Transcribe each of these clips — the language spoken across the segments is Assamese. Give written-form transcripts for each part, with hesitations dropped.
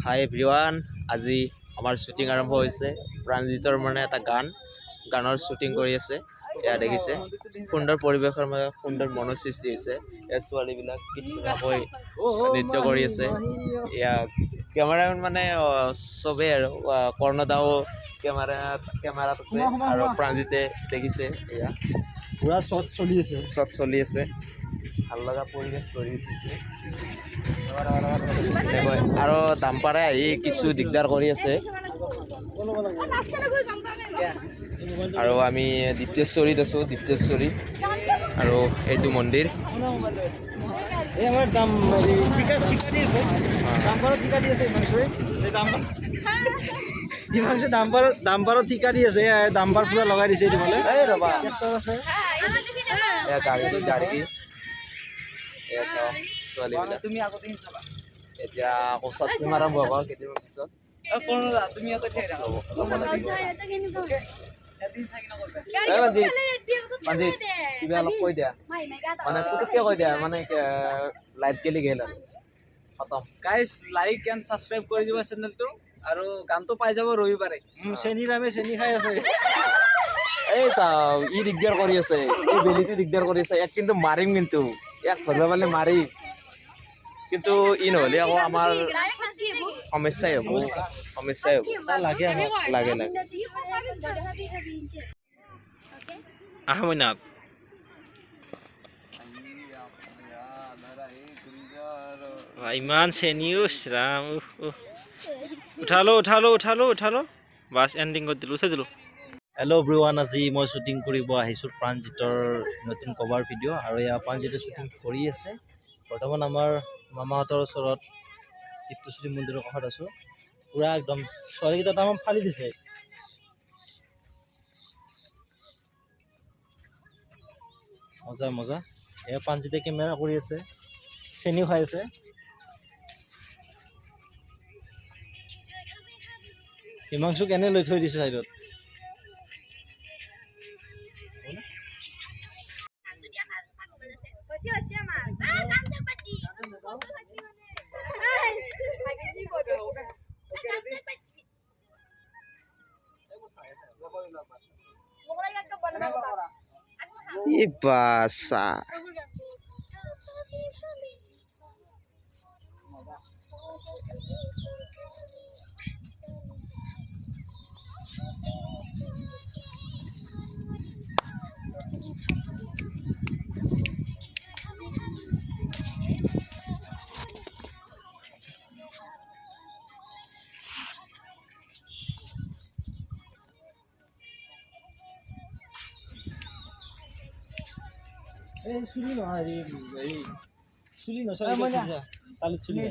হাই এভৰিৱান, আজি আমাৰ শ্বুটিং আৰম্ভ হৈছে। প্ৰাণজিতৰ মানে এটা গানৰ শ্বুটিং কৰি আছে। এয়া দেখিছে সুন্দৰ পৰিৱেশৰ মাজত সুন্দৰ মনৰ সৃষ্টি হৈছে। এয়া ছোৱালীবিলাক কি ধুনীয়াকৈ নৃত্য কৰি আছে। এয়া কেমেৰামেন মানে চবেই আৰু কৰ্ণদাও কেমেৰাত আছে আৰু প্ৰাণজিতে দেখিছে এয়া পুৰা শ্বট চলি আছে। ভাল লগা পৰিৱেশ কৰি উঠিছে আৰু ডাম্পাৰে আহি কিছু দিগদাৰ কৰি আছে। আৰু আমি দীপ্তেশ্বৰীত আছো, দীপ্তেশ্বৰী আৰু এইটো মন্দিৰ। হিমাংশু ডাম্পাৰত ঠিকা দি আছে। ডাম্পাৰ পুৰা লগাই দিছে। ছোৱালীবিলাক এতিয়া আকৌ শ্বট আৰম্ভ হ'ব কেইদিনমান পিছত। কিবা অলপ কৈ দিয়া, মানে পুতুককে কৈ দিয়া, মানে লাইভ গেলি গেল আৰু খতম। গাইজ লাইক এণ্ড ছাবস্ক্ৰাইব কৰি দিব চেনেলটো আৰু গানটো পাই যাব ৰবিবাৰে। চেনি নামে চেনি খাই আছে। এই চাও ই দিগদাৰ কৰি আছে, এই বেলিটো দিগদাৰ কৰি আছে। ইয়াক কিন্তু মাৰিম, কিন্তু ইয়াক ধৰিব পাৰিলে মাৰিম, কিন্তু ই নহ'লে আকৌ আমাৰ সমস্যাই হ'ব। লাগে আহমনাথ ইমান চেনিউচ ৰাম। উঠালো বাছ এণ্ডিং কৰি দিলোঁ, উঠাই দিলোঁ। হেল্ল' এভৰিৱান, আজি মই শ্বুটিং কৰিব আহিছোঁ প্ৰাণজিতৰ নতুন কভাৰ ভিডিঅ'। আৰু এয়া প্ৰাণজিতে শ্বুটিং কৰি আছে। বৰ্তমান আমাৰ মামাহঁতৰ ওচৰত দীপ্তেশ্বৰী মন্দিৰৰ কাষত আছোঁ। পুৰা একদম ছোৱালীকেইটা তামাম ফালি দিছে। মজা। এয়া প্ৰাণজিতে কেমেৰা কৰি আছে, চেনিও খাই আছে। হিমাংশুক এনে লৈ থৈ দিছে চাইডত। ই বাছা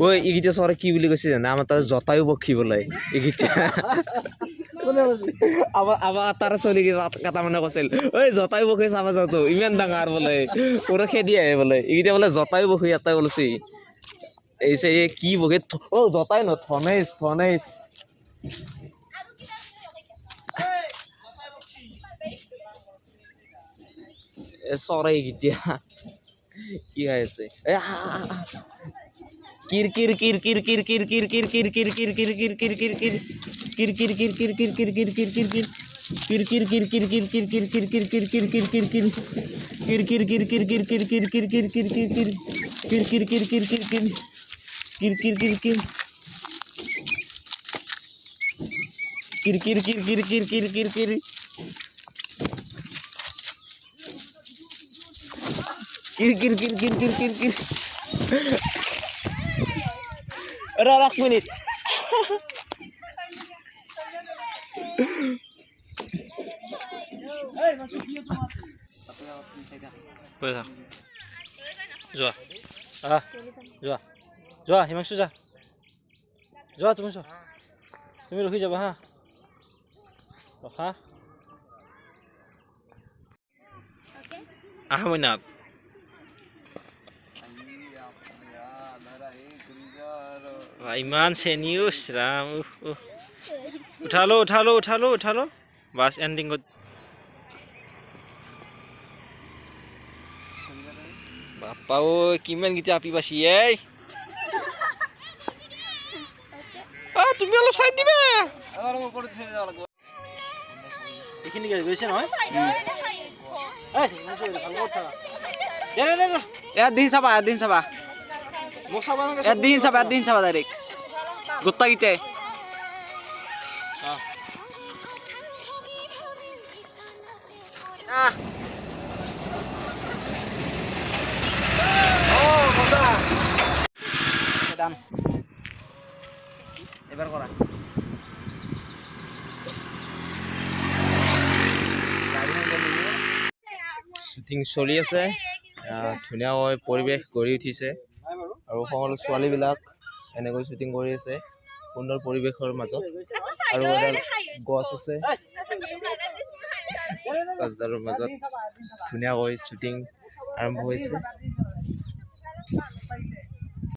ঐ এইকেইটা চৰাই কি বুলি কৈছে জানা? আমাৰ তাত জটায়ু পক্ষী বোলে এইকেইটা। আমাৰ তাৰ চলি কেইটামানে কৈছিল ঐ জটায়ু পক্ষী চাব যাওঁতো, ইমান ডাঙৰ বোলে, পুৰা খেদি আহে বোলে। এইকেইটা বোলে জটায়ু পক্ষী এটাই ওলাইছে। এই কি পক্ষী? জটায়ু নহয়, ধনেশ। চৰাই কেইটা কি হৈ আছে? এক মিনিট। যোৱা হিমাংশু যোৱা তুমি ৰখি যাবা হা, ৰখা। আহমনাথ ইমান চেনিউচ ৰাম। উঠালো বাছ এণ্ডিং কৰি বাপ্পা ঐ কিমান কেইটা আপি পাইছি এই। তুমি অলপ চাই দিবা এইখিনি গৈছে নহয় এদিন চাবা এদিন চাবা ডাইৰেক্ট গোটেইকেইটাই এবাৰ কৰা শ্বুটিং চলি আছে ধুনীয়াকৈ পৰিৱেশ গঢ়ি উঠিছে আৰু সকলো ছোৱালীবিলাক এনেকৈ শ্বুটিং কৰি আছে সুন্দৰ পৰিৱেশৰ মাজত আৰু এডাল গছ আছে গছডালৰ মাজত ধুনীয়াকৈ শ্বুটিং আৰম্ভ হৈছে